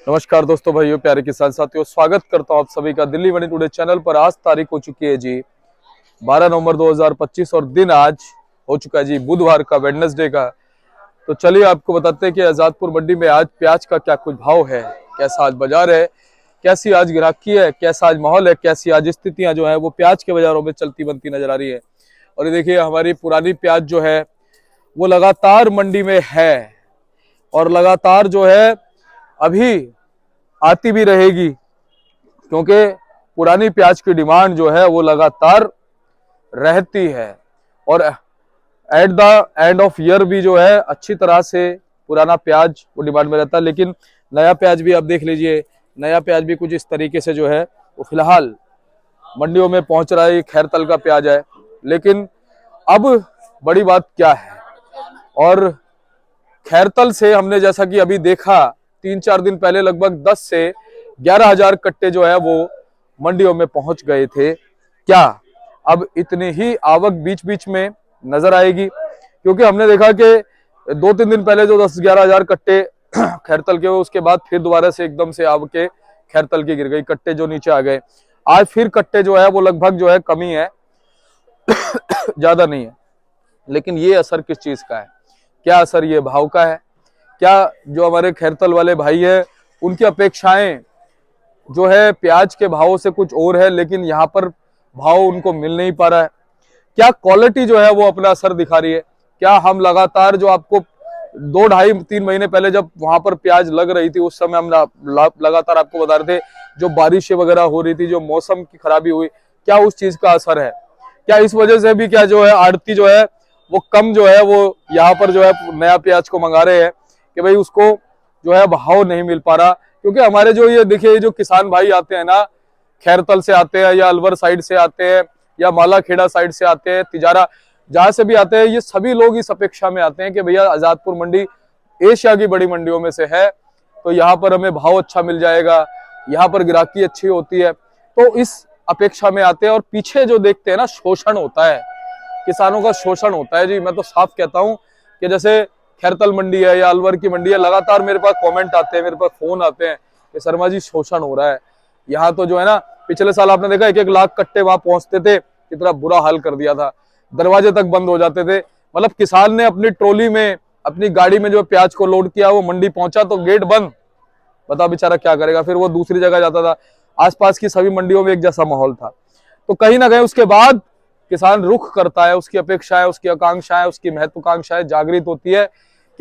नमस्कार दोस्तों, भाइयों, प्यारे किसान साथियों, स्वागत करता हूं आप सभी का दिल्ली मंडी टुडे चैनल पर। आज तारीख हो चुकी है जी 12 नवंबर 2025 और दिन आज हो चुका है जी बुधवार का, वेडनेसडे का। तो चलिए आपको बताते हैं कि आजादपुर मंडी में आज प्याज का क्या कुछ भाव है, कैसा आज बाजार है, कैसी आज ग्राहकी है, कैसा आज माहौल है, कैसी आज स्थितियां जो है वो प्याज के बाजारों में चलती बनती नजर आ रही है। और ये देखिए हमारी पुरानी प्याज जो है वो लगातार मंडी में है और लगातार जो है अभी आती भी रहेगी, क्योंकि पुरानी प्याज की डिमांड जो है वो लगातार रहती है। और at the end of year भी जो है अच्छी तरह से पुराना प्याज वो डिमांड में रहता है। लेकिन नया प्याज भी आप देख लीजिए, नया प्याज भी कुछ इस तरीके से जो है वो फिलहाल मंडियों में पहुंच रहा है। ये खैरतल का प्याज है, लेकिन अब बड़ी बात क्या है, और खैरतल से हमने जैसा कि अभी देखा 3-4 दिन पहले लगभग 10 से 11,000 कट्टे जो है वो मंडियों में पहुंच गए थे। क्या अब इतनी ही आवक बीच बीच में नजर आएगी? क्योंकि हमने देखा कि 2-3 दिन पहले जो 10-11,000 कट्टे खैरतल के, उसके बाद फिर दोबारा से एकदम से आवके खैरतल की गिर गई, कट्टे जो नीचे आ गए। आज फिर कट्टे जो है वो लगभग जो है कमी है, ज्यादा नहीं है। लेकिन ये असर किस चीज का है? क्या असर ये भाव का है? क्या जो हमारे खैरतल वाले भाई है उनकी अपेक्षाएं जो है प्याज के भावों से कुछ और है, लेकिन यहाँ पर भाव उनको मिल नहीं पा रहा है? क्या क्वालिटी जो है वो अपना असर दिखा रही है? क्या हम लगातार जो आपको 2-2.5-3 महीने पहले जब वहां पर प्याज लग रही थी, उस समय हम लगातार आपको बता रहे थे जो बारिशें वगैरह हो रही थी, जो मौसम की खराबी हुई, क्या उस चीज का असर है? क्या इस वजह से भी क्या जो है आड़ती जो है वो कम जो है वो यहाँ पर जो है नया प्याज को मंगा रहे हैं कि भाई उसको जो है भाव नहीं मिल पा रहा? क्योंकि हमारे जो ये देखिए जो किसान भाई आते हैं ना, खैरतल से आते हैं या अलवर साइड से आते हैं या मालाखेड़ा साइड से आते हैं, तिजारा जहां से भी आते हैं, ये सभी लोग इस अपेक्षा में आते हैं कि भैया आजादपुर मंडी एशिया की बड़ी मंडियों में से है, तो यहाँ पर हमें भाव अच्छा मिल जाएगा, यहाँ पर ग्राहकी अच्छी होती है, तो इस अपेक्षा में आते हैं। और पीछे जो देखते हैं ना, शोषण होता है, किसानों का शोषण होता है जी। मैं तो साफ कहता हूं कि जैसे खैरतल मंडी है या अलवर की मंडी है, लगातार मेरे पास कमेंट आते हैं, मेरे पास फोन आते हैं कि शर्मा जी शोषण हो रहा है यहाँ। तो जो है ना, पिछले साल आपने देखा 1-1 लाख कट्टे वहां पहुंचते थे, कितना बुरा हाल कर दिया था, दरवाजे तक बंद हो जाते थे। मतलब किसान ने अपनी ट्रॉली में, अपनी गाड़ी में जो प्याज को लोड किया, वो मंडी पहुंचा तो गेट बंद, बता बेचारा क्या करेगा? फिर वो दूसरी जगह जाता था। आसपास की सभी मंडियों में एक जैसा माहौल था। तो कहीं ना कहीं उसके बाद किसान रुख करता है, उसकी अपेक्षाएं, उसकी आकांक्षाएं, उसकी महत्वाकांक्षाएं जागृत होती है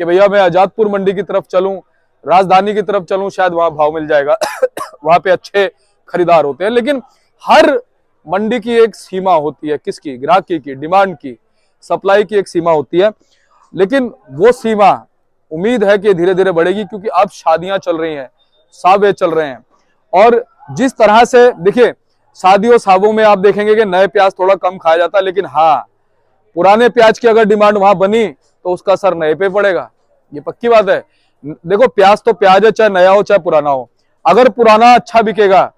कि भैया मैं आजादपुर मंडी की तरफ चलूं, राजधानी की तरफ चलूं, शायद वहां भाव मिल जाएगा वहां पे अच्छे खरीदार होते हैं। लेकिन हर मंडी की एक सीमा होती है, किसकी? ग्राहकी की, डिमांड की, सप्लाई की एक सीमा होती है। लेकिन वो सीमा उम्मीद है कि धीरे धीरे बढ़ेगी, क्योंकि अब शादियां चल रही हैं, सावे चल रहे हैं। और जिस तरह से देखिए शादियों सावों में आप देखेंगे कि नए प्याज थोड़ा कम खाया जाता है, लेकिन हाँ, पुराने प्याज की अगर डिमांड वहां बनी तो उसका असर नए पे पड़ेगा, ये पक्की बात है। देखो प्याज तो प्याज है, चाहे नया हो चाहे पुराना हो। अगर पुराना अच्छा बिकेगा,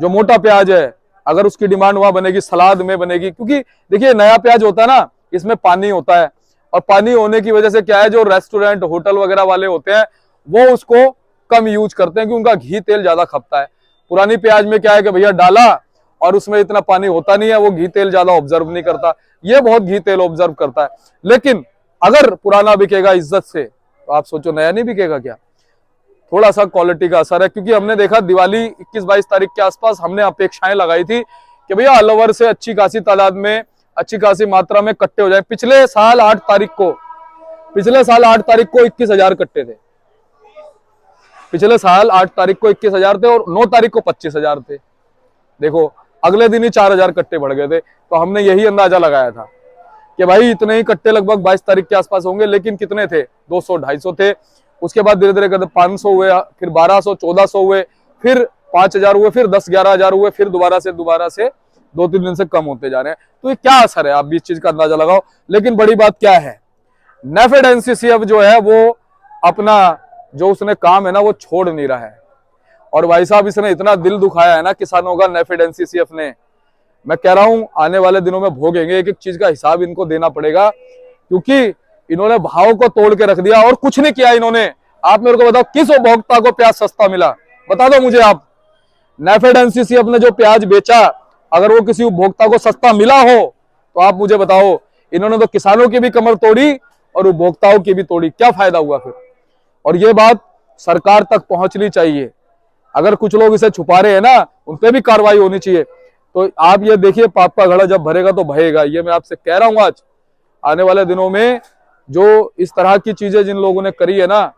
जो मोटा प्याज है, अगर उसकी डिमांड वहां बनेगी, सलाद में बनेगी, क्योंकि देखिए नया प्याज होता है ना, इसमें पानी होता है, और पानी होने की वजह से क्या है, जो रेस्टोरेंट होटल वगैरह वाले होते हैं वो उसको कम यूज करते हैं, क्योंकि उनका घी तेल ज्यादा खपता है। पुरानी प्याज में क्या है कि भैया डाला और उसमें इतना पानी होता नहीं है, वो घी तेल ज्यादा ऑब्जर्व नहीं करता, ये बहुत घी तेल ऑब्जर्व करता है। लेकिन अगर पुराना बिकेगा इज्जत से, तो आप सोचो नया नहीं बिकेगा क्या? थोड़ा सा क्वालिटी का असर है। क्योंकि हमने देखा दिवाली 21-22 तारीख के आसपास हमने अपेक्षाएं लगाई थी कि भैया अलवर से अच्छी खासी तादाद में, अच्छी खासी मात्रा में कट्टे हो जाए। पिछले साल 8 तारीख को 21,000 कट्टे थे। पिछले साल 8 तारीख को 21,000 थे और 9 तारीख को 25,000 थे। देखो अगले दिन ही 4,000 कट्टे बढ़ गए थे। तो हमने यही अंदाजा लगाया था कि भाई इतने ही कट्टे लगभग 22 तारीख के आसपास होंगे। लेकिन कितने थे? 200-250 थे। उसके बाद धीरे धीरे करते 500 हुए, फिर 1200-1400 हुए, फिर 5,000 हुए, फिर 10-11,000 हुए, फिर दोबारा से 2-3 दिन से कम होते जा रहे हैं। तो ये क्या असर है, आप भी इस चीज का अंदाजा लगाओ। लेकिन बड़ी बात क्या है, नेफेड एनसीसीएफ जो है वो अपना जो उसने काम है ना वो छोड़ नहीं रहा है। और भाई साहब इसने इतना दिल दुखाया है ना किसानों का, नेफेड एनसीसीएफ ने, मैं कह रहा हूं आने वाले दिनों में भोगेंगे, एक एक चीज का हिसाब इनको देना पड़ेगा। क्योंकि इन्होंने भाव को तोड़ के रख दिया और कुछ नहीं किया इन्होंने। आप मेरे को बताओ किस उपभोक्ता को प्याज सस्ता मिला? बता दो मुझे आप। नेफेड एनसीसी अपने जो प्याज बेचा, अगर वो किसी उपभोक्ता को सस्ता मिला हो तो आप मुझे बताओ, इन्होंने तो किसानों की भी कमर तोड़ी और उपभोक्ताओं की भी तोड़ी, क्या फायदा हुआ फिर? और ये बात सरकार तक पहुंचनी चाहिए। अगर कुछ लोग इसे छुपा रहे हैं ना, उन पे भी कार्रवाई होनी चाहिए। तो आप ये देखिए, पाप का घड़ा जब भरेगा तो बहेगा, ये मैं आपसे कह रहा हूं। आज आने वाले दिनों में जो इस तरह की चीजें जिन लोगों ने करी है ना,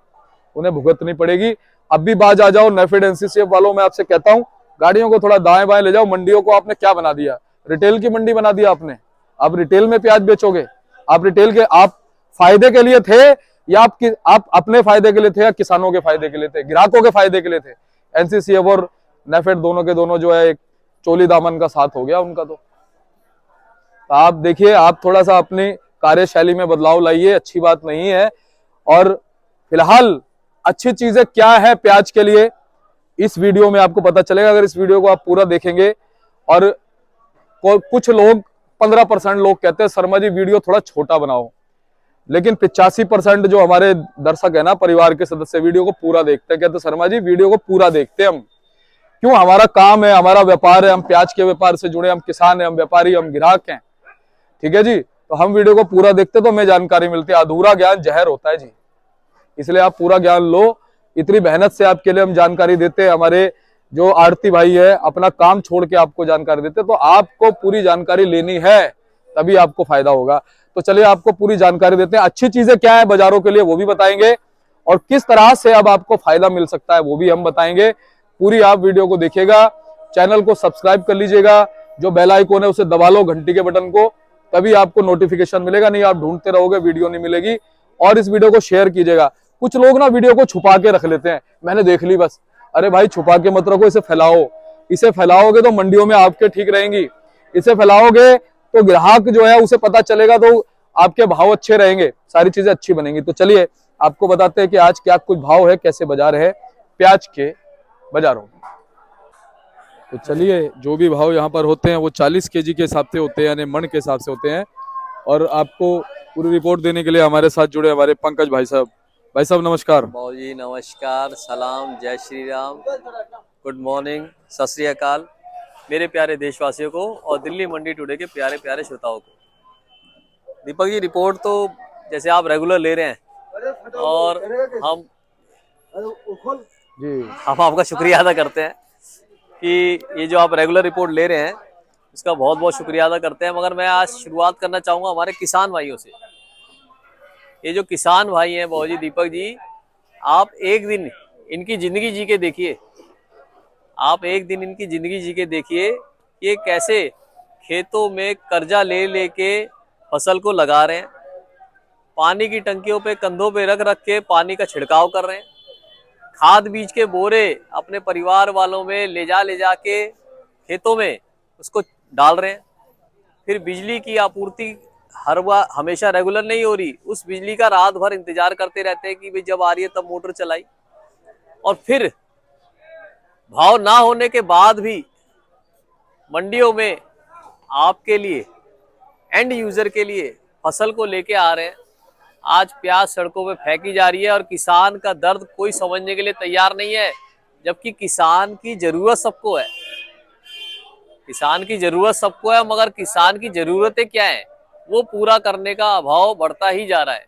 उन्हें भुगतनी पड़ेगी। अब भी बाज आ जाओ नेफेड एनसीसी वालों, मैं आपसे कहता हूं, गाड़ियों को थोड़ा दाएं बाएं ले जाओ। मंडियों को आपने क्या बना दिया? रिटेल की मंडी बना दिया आपने। आप रिटेल में प्याज बेचोगे? आप रिटेल के आप फायदे के लिए थे या आप अपने फायदे के लिए थे, या किसानों के फायदे के लिए थे, ग्राहकों के फायदे के लिए थे? एनसीसी और नेफेड दोनों के दोनों जो है एक चोली दामन का साथ हो गया उनका। तो आप देखिए, आप थोड़ा सा अपनी कार्यशैली में बदलाव लाइए, अच्छी बात नहीं है। और फिलहाल अच्छी चीजें क्या है प्याज के लिए, इस वीडियो में आपको पता चलेगा, अगर इस वीडियो को आप पूरा देखेंगे। और कुछ लोग 15% लोग कहते हैं शर्मा जी वीडियो थोड़ा छोटा बनाओ, लेकिन 85% जो हमारे दर्शक है ना, परिवार के सदस्य, वीडियो को पूरा देखते हैं। कहते शर्मा जी वीडियो को पूरा देखते हैं हम, क्यों? हमारा काम है, हमारा व्यापार है, हम प्याज के व्यापार से जुड़े, हम किसान है, हम व्यापारी, हम ग्राहक हैं, ठीक है जी। तो हम वीडियो को पूरा देखते तो हमें जानकारी मिलती है। अधूरा ज्ञान जहर होता है जी, इसलिए आप पूरा ज्ञान लो। इतनी मेहनत से आपके लिए हम जानकारी देते हैं, हमारे जो आड़ती भाई है अपना काम छोड़ के आपको जानकारी देते हैं, तो आपको पूरी जानकारी लेनी है, तभी आपको फायदा होगा। तो चलिए आपको पूरी जानकारी देते हैं। अच्छी चीजें क्या है बाजारों के लिए वो भी बताएंगे, और किस तरह से अब आपको फायदा मिल सकता है वो भी हम बताएंगे। पूरी आप वीडियो को देखिएगा, चैनल को सब्सक्राइब कर लीजिएगा, जो बेल आइकन है उसे दबा लो, घंटी के बटन को, तभी आपको नोटिफिकेशन मिलेगा, नहीं आप ढूंढते रहोगे वीडियो नहीं मिलेगी। और इस वीडियो को शेयर कीजिएगा। कुछ लोग ना वीडियो को छुपा के रख लेते हैं, मैंने देख ली बस। अरे भाई छुपा के मत रखो, इसे फैलाओ। इसे फैलाओगे तो मंडियों में आपके ठीक रहेंगी, इसे फैलाओगे तो ग्राहक जो है उसे पता चलेगा, तो आपके भाव अच्छे रहेंगे, सारी चीजें अच्छी बनेंगी। तो चलिए आपको बताते हैं कि आज क्या कुछ भाव है, कैसे बाजार है प्याज के बाजारों में। तो चलिए, जो भी भाव यहाँ पर होते हैं वो 40 केजी के हिसाब से होते हैं, यानी मन के हिसाब से होते हैं। और आपको पूरी रिपोर्ट देने के लिए हमारे साथ जुड़े हमारे पंकज भाई साहब। भाई साहब नमस्कार। बाबू जी नमस्कार, सलाम, जय श्री राम, गुड मॉर्निंग, सत श्री अकाल मेरे प्यारे देशवासियों को और दिल्ली मंडी टुडे के प्यारे प्यारे श्रोताओं को। दीपक जी रिपोर्ट तो जैसे आप रेगुलर ले रहे हैं और हम आपका शुक्रिया अदा करते हैं कि ये जो आप रेगुलर रिपोर्ट ले रहे हैं इसका बहुत बहुत शुक्रिया अदा करते हैं। मगर मैं आज शुरुआत करना चाहूँगा हमारे किसान भाइयों से। ये जो किसान भाई हैं बाबू जी, दीपक जी, आप एक दिन इनकी जिंदगी जी के देखिए, आप एक दिन इनकी जिंदगी जी के देखिए, ये कैसे खेतों में कर्जा ले लेके फसल को लगा रहे हैं, पानी की टंकियों पे कंधों पे रख रख के पानी का छिड़काव कर रहे हैं, खाद बीज के बोरे अपने परिवार वालों में ले जा के खेतों में उसको डाल रहे हैं। फिर बिजली की आपूर्ति हर बार हमेशा रेगुलर नहीं हो रही, उस बिजली का रात भर इंतजार करते रहते हैं कि भाई जब आ रही है तब मोटर चलाई। और फिर भाव ना होने के बाद भी मंडियों में आपके लिए, एंड यूजर के लिए फसल को लेके आ रहे हैं। आज प्याज सड़कों पे फेंकी जा रही है और किसान का दर्द कोई समझने के लिए तैयार नहीं है, जबकि किसान की जरूरत सबको है, किसान की जरूरत सबको है, मगर किसान की जरूरतें क्या है वो पूरा करने का अभाव बढ़ता ही जा रहा है।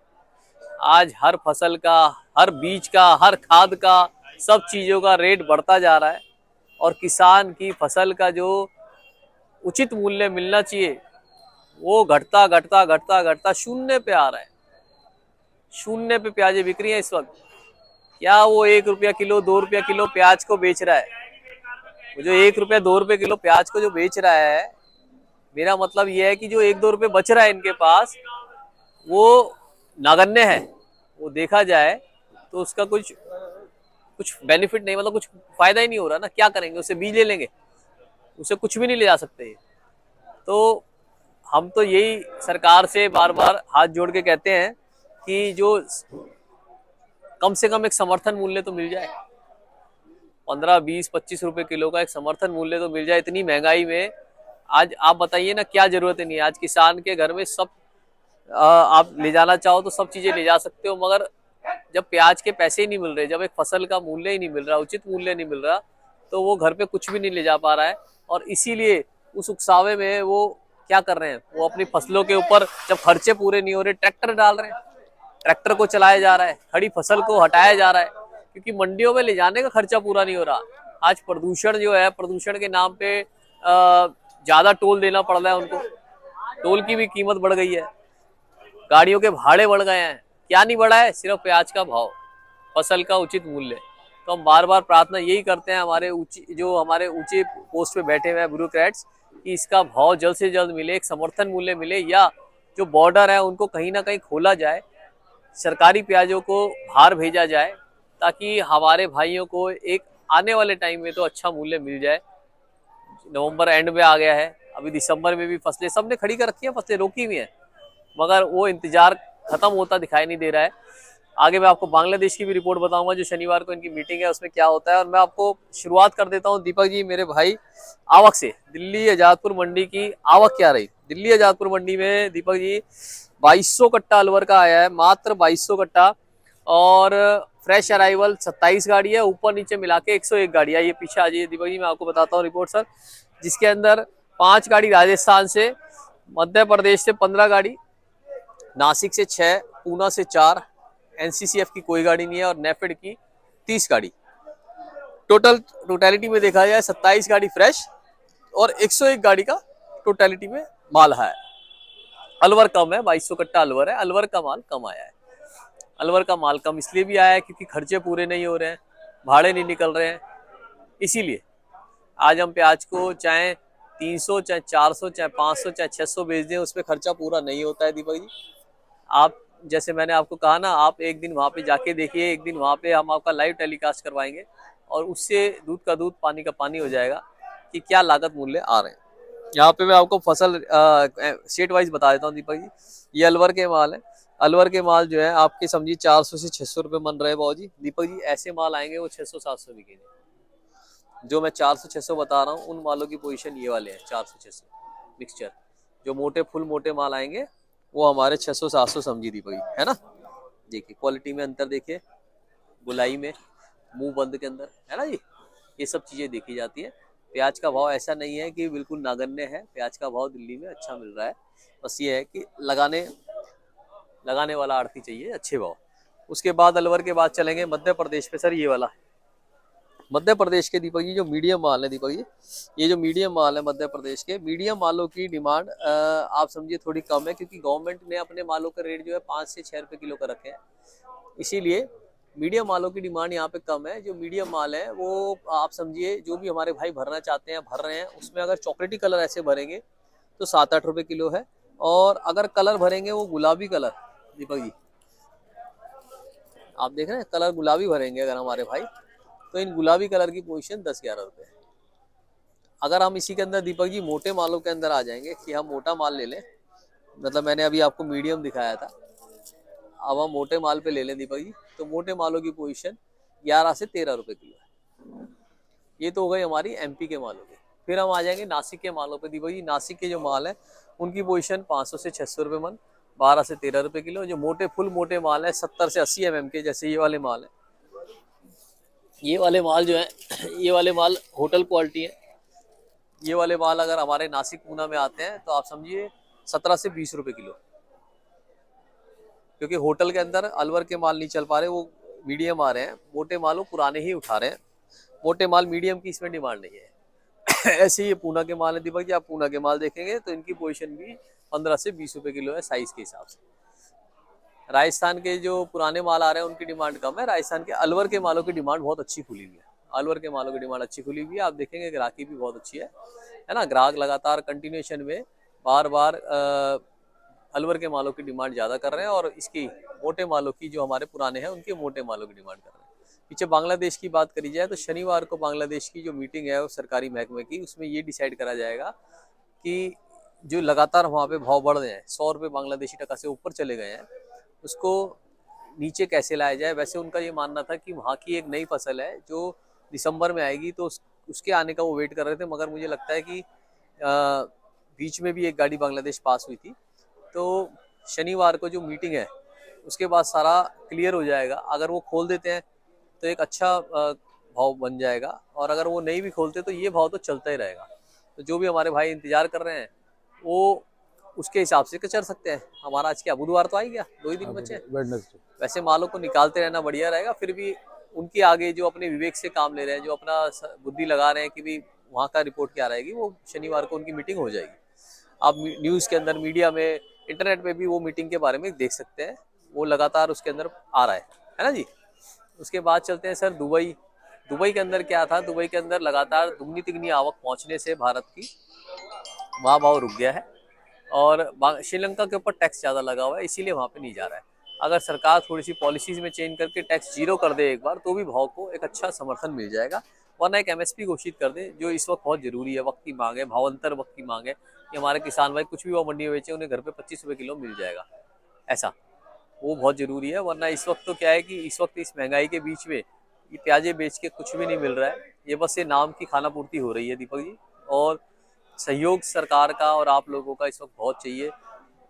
आज हर फसल का, हर बीज का, हर खाद का, सब चीज़ों का रेट बढ़ता जा रहा है और किसान की फसल का जो उचित मूल्य मिलना चाहिए वो घटता घटता घटता घटता शून्य पे आ रहा है। शून्य पे प्याजें बिक रही हैं इस वक्त। क्या वो 1 रुपया किलो, 2 रुपया किलो प्याज को बेच रहा है, वो जो 1 रुपया 2 रुपये किलो प्याज को जो बेच रहा है, मेरा मतलब ये है कि जो 1-2 रुपये बच रहा है इनके पास वो नगण्य है। वो देखा जाए तो उसका कुछ बेनिफिट नहीं, मतलब कुछ फायदा ही नहीं हो रहा ना। क्या करेंगे, उससे बीज ले लेंगे, उसे कुछ भी नहीं ले जा सकते। तो हम तो यही सरकार से बार बार हाथ जोड़ के कहते हैं कि जो कम से कम एक समर्थन मूल्य तो मिल जाए, 15, 20, 25 रुपए किलो का एक समर्थन मूल्य तो मिल जाए। इतनी महंगाई में आज आप बताइए ना, क्या जरूरत नहीं है। आज किसान के घर में सब आप ले जाना चाहो तो सब चीजें ले जा सकते हो, मगर जब प्याज के पैसे ही नहीं मिल रहे, जब एक फसल का मूल्य ही नहीं मिल रहा, उचित मूल्य नहीं मिल रहा, तो वो घर पे कुछ भी नहीं ले जा पा रहा है। और इसीलिए उस उकसावे में वो क्या कर रहे हैं, वो अपनी फसलों के ऊपर जब खर्चे पूरे नहीं हो रहे, ट्रैक्टर डाल रहे हैं, ट्रैक्टर को चलाया जा रहा है, खड़ी फसल को हटाया जा रहा है, क्योंकि मंडियों में ले जाने का खर्चा पूरा नहीं हो रहा। आज प्रदूषण जो है, प्रदूषण के नाम पे ज्यादा टोल देना पड़ रहा है उनको, टोल की भी कीमत बढ़ गई है, गाड़ियों के भाड़े बढ़ गए हैं। क्या नहीं बढ़ा है, सिर्फ प्याज का भाव, फसल का उचित मूल्य। तो हम बार बार प्रार्थना यही करते हैं हमारे ऊंचे पोस्ट पे बैठे हुए हैं ब्यूरोक्रेट्स, कि इसका भाव जल्द से जल्द मिले, एक समर्थन मूल्य मिले, या जो बॉर्डर है उनको कहीं ना कहीं खोला जाए, सरकारी प्याजों को बाहर भेजा जाए, ताकि हमारे भाइयों को एक आने वाले टाइम में तो अच्छा मूल्य मिल जाए। नवंबर एंड में आ गया है, अभी दिसंबर में भी फसलें सबने खड़ी कर रखी है, फसलें रोकी हुई हैं, मगर वो इंतजार खत्म होता दिखाई नहीं दे रहा है। आगे मैं आपको बांग्लादेश की भी रिपोर्ट बताऊंगा, जो शनिवार को इनकी मीटिंग है उसमें क्या होता है। और मैं आपको शुरुआत कर देता हूं दीपक जी, मेरे भाई, आवक से। दिल्ली आजादपुर मंडी की आवक क्या रही? दिल्ली आजादपुर मंडी में दीपक जी 2200 कट्टा अलवर का आया है, मात्र 2200 कट्टा। और फ्रेश अराइवल 27 गाड़ी है, ऊपर नीचे मिला के 101 गाड़ी है। ये पीछे आ जाइए दीपक जी, मैं आपको बताता हूँ रिपोर्ट सर, जिसके अंदर 5 गाड़ी राजस्थान से, मध्य प्रदेश से 15 गाड़ी, नासिक से 6, पूना से 4, एनसीसीएफ की कोई गाड़ी नहीं है, और नेफेड की 30 गाड़ी। टोटलिटी में देखा जाए 27 गाड़ी फ्रेश और 101 गाड़ी का टोटलिटी में माल है। अलवर कम है, 2200 कट्टा अलवर है, अलवर का माल कम आया है। अलवर का माल कम इसलिए भी आया है क्योंकि खर्चे पूरे नहीं हो रहे हैं, भाड़े नहीं निकल रहे हैं। इसीलिए आज हम प्याज को चाहे 300, चाहे 400, चाहे 500, चाहे 600 बेच दें, उसमें खर्चा पूरा नहीं होता है दीपक जी। आप, जैसे मैंने आपको कहा ना, आप एक दिन वहां पे जाके देखिए, एक दिन वहां पे हम आपका लाइव टेलीकास्ट करवाएंगे, और उससे दूध का दूध पानी का पानी हो जाएगा कि क्या लागत मूल्य आ रहे हैं। यहाँ पे मैं आपको फसल स्टेट वाइज बता देता हूँ दीपक जी। ये अलवर के माल है, अलवर के माल जो है आपके समझिए 400 से 600 रुपए मन रहे बाबू जी। दीपक जी ऐसे माल आएंगे वो 600-700 बिकेंगे। जो मैं 400-600 बता रहा हूँ, उन मालों की पोजीशन ये वाले हैं, 400-600 मिक्सचर। जो मोटे फुल मोटे माल आएंगे वो हमारे 600-700 समझी दीपक जी, है ना। देखिए क्वालिटी में अंतर देखिए, गुलाई में, मुंह बंद के अंदर, है ना जी। ये सब चीजें देखी जाती है। प्याज का भाव ऐसा नहीं है कि बिल्कुल नगण्य है, प्याज का भाव दिल्ली में अच्छा मिल रहा है। बस ये है कि लगाने वाला आड़ती चाहिए अच्छे भाव। उसके बाद अलवर के बाद चलेंगे मध्य प्रदेश पे सर। ये वाला मध्य प्रदेश के दीपक जी जो मीडियम माल है दीपक जी, ये जो मीडियम माल है मध्य प्रदेश के, मीडियम मालों की डिमांड आप समझिए थोड़ी कम है, क्योंकि गवर्नमेंट ने अपने मालों का रेट जो है 5 से 6 रुपए किलो का रखे हैं। इसीलिए मीडियम मालों की डिमांड यहाँ पे कम है। जो मीडियम माल है वो आप समझिए, जो भी हमारे भाई भरना चाहते हैं भर रहे हैं। उसमें अगर चॉकलेटी कलर ऐसे भरेंगे तो 7-8 रुपए किलो है, और अगर कलर भरेंगे वो गुलाबी कलर दीपक जी, आप देख रहे हैं कलर गुलाबी भरेंगे अगर हमारे भाई, तो इन गुलाबी कलर की पोजीशन 10-11 रुपए है। अगर हम इसी के अंदर दीपक जी मोटे मालों के अंदर आ जाएंगे कि हम मोटा माल ले लें, मतलब मैंने अभी आपको मीडियम दिखाया था, अब हम मोटे माल पे ले लें दीपक जी, तो मोटे मालों की पोजीशन 11 से 13 रुपए किलो है। ये तो हो गई हमारी एमपी के मालों की। फिर हम आ जाएंगे नासिक के मालों पे दीपक जी। नासिक के जो माल है उनकी पोजीशन 500 से 600 रुपए मन, 12 से 13 रुपए किलो। जो मोटे फुल मोटे माल है 70 से 80 mm के, जैसे ये वाले माल है, ये वाले माल जो है ये वाले माल होटल क्वालिटी है। ये वाले माल अगर हमारे नासिक पूना में आते हैं तो आप समझिए 17 से 20 रुपए किलो, क्योंकि होटल के अंदर अलवर के माल नहीं चल पा रहे, वो मीडियम आ रहे हैं। मोटे माल वो पुराने ही उठा रहे हैं, मोटे माल मीडियम की इसमें डिमांड नहीं है। ऐसे ही ये पूना के माल है दीपक जी। आप पूना के माल देखेंगे तो इनकी पोजीशन भी 15 से 20 रुपए किलो है साइज के हिसाब से। राजस्थान के जो पुराने माल आ रहे हैं उनकी डिमांड कम है। राजस्थान के अलवर के मालों की डिमांड बहुत अच्छी खुली हुई है। अलवर के मालों की डिमांड अच्छी खुली हुई है, आप देखेंगे ग्राहकी भी बहुत अच्छी है ना। ग्राहक लगातार कंटिन्यूएशन में बार बार अलवर के मालों की डिमांड ज़्यादा कर रहे हैं, और इसकी मोटे मालों की जो हमारे पुराने हैं उनके मोटे मालों की डिमांड कर रहे हैं। पीछे बांग्लादेश की बात करी जाए तो शनिवार को बांग्लादेश की जो मीटिंग है वो सरकारी महकमे की, उसमें ये डिसाइड करा जाएगा कि जो लगातार वहाँ पे भाव बढ़ रहे हैं, 100 रुपये बांग्लादेशी टका से ऊपर चले गए हैं, उसको नीचे कैसे लाया जाए। वैसे उनका ये मानना था कि वहाँ की एक नई फसल है जो दिसंबर में आएगी, तो उसके आने का वो वेट कर रहे थे। मगर मुझे लगता है कि बीच में भी एक गाड़ी बांग्लादेश पास हुई थी, तो शनिवार को जो मीटिंग है उसके बाद सारा क्लियर हो जाएगा। अगर वो खोल देते हैं तो एक अच्छा भाव बन जाएगा, और अगर वो नहीं भी खोलते तो ये भाव तो चलता ही रहेगा। तो जो भी हमारे भाई इंतजार कर रहे हैं वो उसके हिसाब से चल सकते हैं। हमारा आज क्या बुधवार तो आ ही गया, 2 ही दिन बचे हैं। वेडनेसडे। वैसे मालों को निकालते रहना बढ़िया रहेगा, फिर भी उनके आगे जो अपने विवेक से काम ले रहे हैं, जो अपना बुद्धि लगा रहे हैं कि भी वहाँ का रिपोर्ट क्या रहेगी, वो शनिवार को उनकी मीटिंग हो जाएगी। आप न्यूज़ के अंदर, मीडिया में, इंटरनेट पे भी वो मीटिंग के बारे में देख सकते हैं। वो लगातार उसके अंदर आ रहा है ना जी। उसके बाद चलते हैं सर दुबई। दुबई के अंदर क्या था, दुबई के अंदर लगातार दुगनी तिगनी आवक पहुंचने से भारत की वहाँ भाव रुक गया है, और श्रीलंका के ऊपर टैक्स ज़्यादा लगा हुआ है, इसीलिए वहाँ पे नहीं जा रहा है। अगर सरकार थोड़ी सी पॉलिसीज में चेंज करके टैक्स जीरो कर दे एक बार, तो भी भाव को एक अच्छा समर्थन मिल जाएगा। वरना एक एमएसपी घोषित कर दे, जो इस वक्त बहुत जरूरी है। वक्त की मांग है, भावांतर वक्त की मांग है कि हमारे किसान भाई कुछ भी वो मंडी में बेचे, उन्हें घर पे 25 रुपये किलो मिल जाएगा, ऐसा वो बहुत जरूरी है। वरना इस वक्त तो क्या है कि इस वक्त इस महंगाई के बीच में ये प्याजे बेच के कुछ भी नहीं मिल रहा है। ये बस ये नाम की खाना पूर्ति हो रही है दीपक जी, और सहयोग सरकार का और आप लोगों का इस वक्त बहुत चाहिए।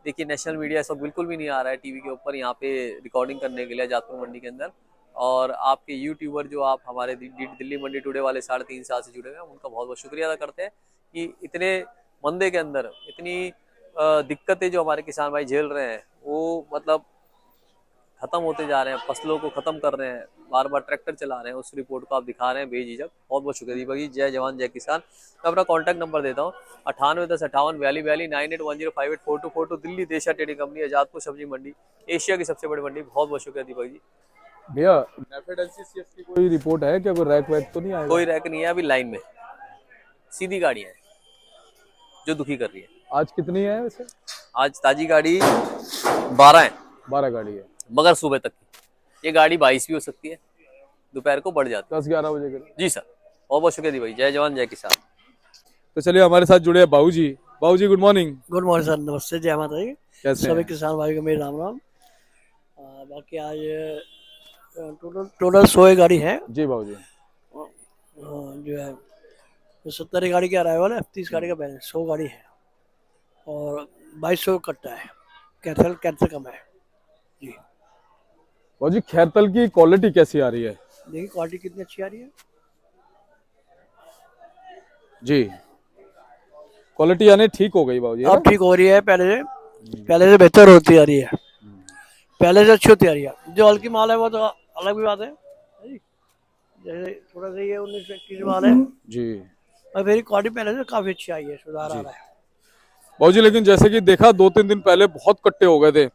देखिए नेशनल मीडिया इस वक्त बिल्कुल भी नहीं आ रहा है टीवी के ऊपर यहाँ पे रिकॉर्डिंग करने के लिए जातपुर मंडी के अंदर। और आपके यूट्यूबर जो आप हमारे दिल्ली मंडी टुडे वाले 3.5 साल से जुड़े हुए हैं, उनका बहुत बहुत शुक्रिया अदा करते हैं कि इतने मंदे के अंदर इतनी दिक्कतें जो हमारे किसान भाई झेल रहे हैं, वो मतलब खत्म होते जा रहे हैं, फसलों को खत्म कर रहे हैं, बार बार ट्रैक्टर चला रहे हैं, उस रिपोर्ट को आप दिखा रहे हैं बेझिझक। बहुत बहुत शुक्रिया दीपक जी। जय जवान जय किसान। मैं अपना कॉन्टैक्ट नंबर देता हूँ 9810584242 9810524242 दिल्ली देशा ट्रेडिंग कंपनी, आजादपुर सब्जी मंडी, एशिया की सबसे बड़ी मंडी। बहुत बहुत शुक्रिया दीपक जी। भैया नेफेड एनसीसीएफ की कोई रिपोर्ट है क्या, कोई रैक वैक तो नहीं आएगा? कोई रैक नहीं है अभी, लाइन में सीधी गाड़ियाँ हैं जो दुखी कर रही है। आज कितनी है वैसे? आज ताजी गाड़ी 12 है, 12 गाड़ी है, मगर सुबह तक की। ये गाड़ी 22 भी हो सकती है, दोपहर को बढ़ जाती है 10-11 बजे के। जी सर। बहुत बहुत शुक्रिया दी भाई। जय जवान जय किसान। तो चलिए हमारे साथ जुड़े हैं Babu ji. Babu ji good morning. Good morning sir, नमस्ते, जय माता दी। कैसे सभी हैं? किसान भाई को मेरे राम राम। बाकी आज टोटल 100 गाड़ी है जी बाबू जी। जो है 70 गाड़ी का अराइवल है, 30 गाड़ी का बैलेंस, 100 गाड़ी है और 2200 कट्टा है। कैंसल कम है जी। बाबू जी खैरतल की क्वालिटी कैसी आ रही है? देखिए क्वालिटी कितनी अच्छी आ रही है जी, क्वालिटी यानी ठीक हो गई बाबू जी, है अब ना? ठीक हो रही है, पहले से बेहतर होती आ रही है, पहले से अच्छी होती आ रही है। जो हल्की माल है वो तो अलग भी बात है जी। जैसे थोड़ा सा ये 19-21 माल है जी और फिर क्वालिटी पहले से काफी अच्छी आई है, सुधार आ रहा है। बाबू जी, लेकिन जैसे कि देखा 2-3 दिन पहले बहुत कट्टे हो गए थे।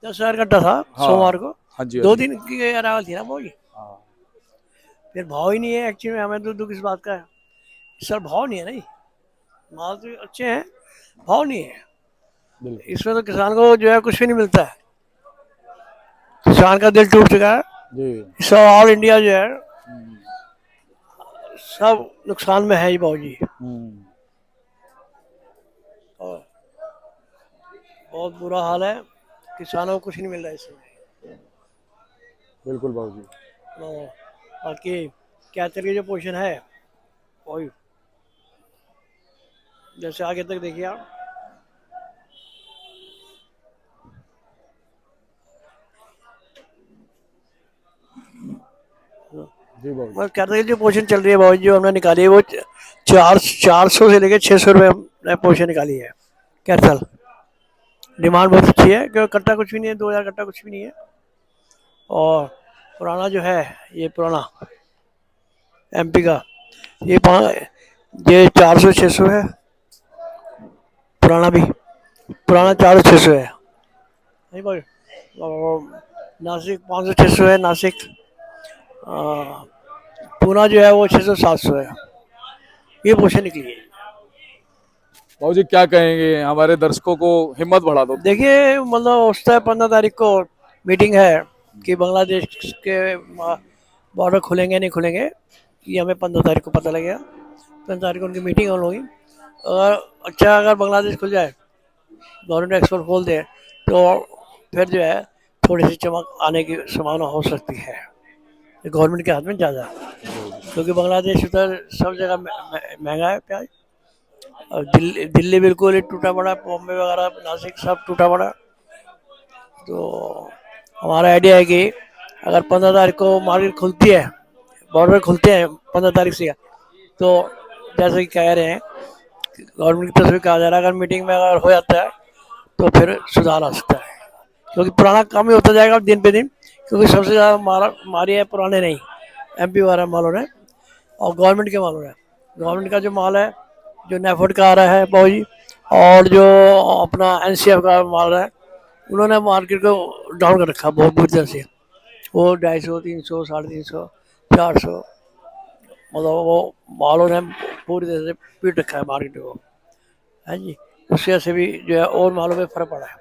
10,000 कट्टा था हाँ, सोमवार को। हाँ जी, 2 दिन की अरावल थी ना वो ही। हाँ। फिर भाव ही नहीं है एक्चुअली में, हमें तो दुख इस बात का है सर, भाव नहीं है नहीं, माल तो अच्छे हैं, भाव नहीं है। बिल्कुल। इसमें तो किसान को जो है कुछ भी नहीं मिलता है, किसान का दिल टूट चुका है। जी सब ऑल इंडिया जो है सब नुकसान में है ही भाव जी। और बहुत बुरा हाल है, किसानों को कुछ नहीं मिल रहा है इसमें। बिल्कुल बाबू जी। और बाकी क्या तरीके जो पोजीशन है वही, जैसे आगे तक देखिए आप, जी बाबू जी। बस क्या तरीके जो पोजीशन चल रही है भाव जो हमने निकाली है वो 400 से लेकर 600 रुपये पोजीशन निकाली है। कैथल डिमांड बहुत अच्छी है क्योंकि कट्टा कुछ भी नहीं है, 2000 कट्टा कुछ भी नहीं है। और पुराना जो है ये पुराना एमपी का ये 400-600 है, पुराना भी, पुराना 400-600 है नहीं भाई। और नासिक 500-600 है, नासिक पूना जो है वो 600-700 है। ये पोजीशन निकली है। बाबू जी क्या कहेंगे, हमारे दर्शकों को हिम्मत बढ़ा दो। देखिए मतलब उस 15 तारीख को मीटिंग है कि बांग्लादेश के बॉर्डर खुलेंगे नहीं खुलेंगे, ये हमें 15 तारीख को पता लगेगा। 15 तारीख को उनकी मीटिंग होगी। अगर बांग्लादेश खुल जाए, गवर्नमेंट एक्सपोर्ट खोल दे, तो फिर जो है थोड़ी सी चमक आने की संभावना हो सकती है गवर्नमेंट के हाथ में ज़्यादा, क्योंकि बांग्लादेश उधर सब जगह महंगा है प्याज। और दिल्ली बिल्कुल ही टूटा पड़ा, बॉम्बे वगैरह नासिक सब टूटा पड़ा। तो हमारा आइडिया है कि अगर 15 तारीख को मार्केट खुलती है, बॉर्डर खुलते हैं 15 तारीख से, तो जैसे कि कह रहे हैं गवर्नमेंट की तरफ से कहा जा रहा है, अगर मीटिंग में अगर हो जाता है तो फिर सुधार आ सकता है, क्योंकि पुराना कम ही होता जाएगा दिन पे दिन, क्योंकि सबसे ज़्यादा मारी है पुराने नहीं, MP वाला मालों ने और गवर्नमेंट के मालों ने। गवर्नमेंट का जो माल है, जो नेफर्ड का आ रहा है बहुत जी, और जो अपना NCF का माल है, उन्होंने मार्केट को डाउन कर रखा बहुत बुरी तरह से। वो 250, 300, 350, 400, मतलब वो मालों ने पूरी तरह से पीट रखा है मार्केट को, है जी। उसकी वजह से भी जो है और मालों में फ़र्क पड़ा है,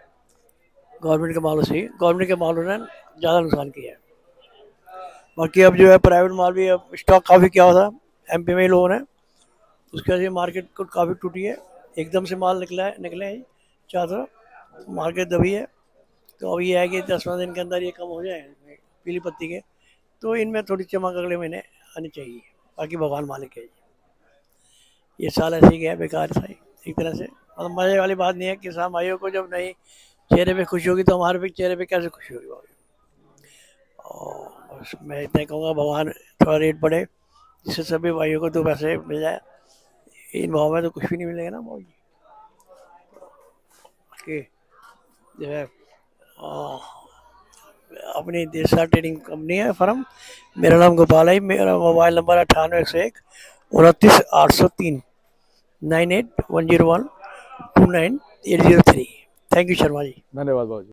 गवर्नमेंट के मालों से ही गवर्नमेंट के मालों ने ज़्यादा नुकसान किया है। बाकी अब जो है प्राइवेट माल भी अब स्टॉक काफ़ी किया हुआ था MP में ही लोगों ने, उसकी वजह से मार्केट को काफ़ी टूटी है, एकदम से माल निकले हैं चारों तरफ, मार्केट दबी है। तो अब ये है कि 10-15 दिन के अंदर ये कम हो जाए पीली पत्ती के, तो इनमें थोड़ी चमक अगले महीने आनी चाहिए। बाकी भगवान मालिक है। ये साल ऐसे ही गया बेकार था एक तरह से, मतलब मज़े वाली बात नहीं है। किसान भाइयों को जब नहीं चेहरे पे खुशी होगी तो हमारे भी चेहरे पे कैसे खुशी होगी भाई। और बस मैं इतना कहूँगा, भगवान थोड़ा रेट बढ़े जिससे सभी भाइयों को 2 पैसे मिल जाए। इन भाव में तो कुछ भी नहीं मिलेगा ना भाई। बाकी जो है अपनी देसा ट्रेडिंग कंपनी है फर्म। मेरा नाम गोपाल है। मेरा mobile number 9801 29 803 98 101 29 803। Thank you Sharma ji. धन्यवाद बाबू जी।